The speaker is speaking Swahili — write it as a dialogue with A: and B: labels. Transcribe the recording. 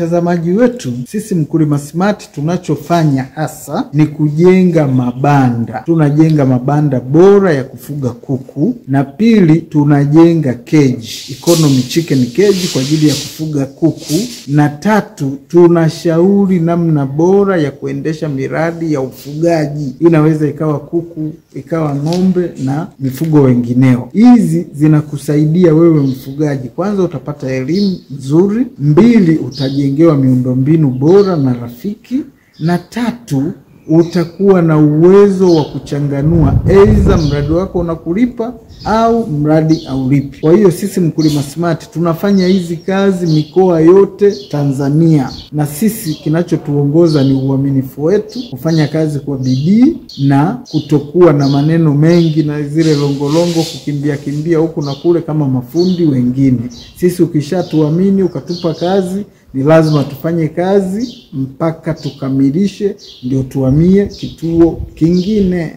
A: Mtazamaji wetu, sisi Mkulima Smart tunachofanya hasa ni kujenga mabanda. Tunajenga mabanda bora ya kufuga kuku, na pili tunajenga cage, economy chicken cage kwa ajili ya kufuga kuku, na tatu tunashauri namna bora ya kuendesha miradi ya ufugaji. Inaweza ikawa kuku, ikawa ng'ombe na mifugo wengineo. Hizi zinakusaidia wewe mfugaji. Kwanza utapata elimu nzuri, mbili utajengewa miundombinu bora na rafiki, na tatu utakuwa na uwezo wa kuchanganua aidha mradi wako unakulipa au mradi haulipi. Kwa hiyo sisi Mkulima Smart tunafanya hizi kazi mikoa yote Tanzania, na sisi kinachotuongoza ni uaminifu wetu, kufanya kazi kwa bidii na kutokuwa na maneno mengi na zile longolongo, kukimbia huku na kule kama mafundi wengine. Sisi ukishatuamini ukatupa kazi, ni lazima tufanye kazi mpaka tukamilishe, ndio tuhamie kituo kingine.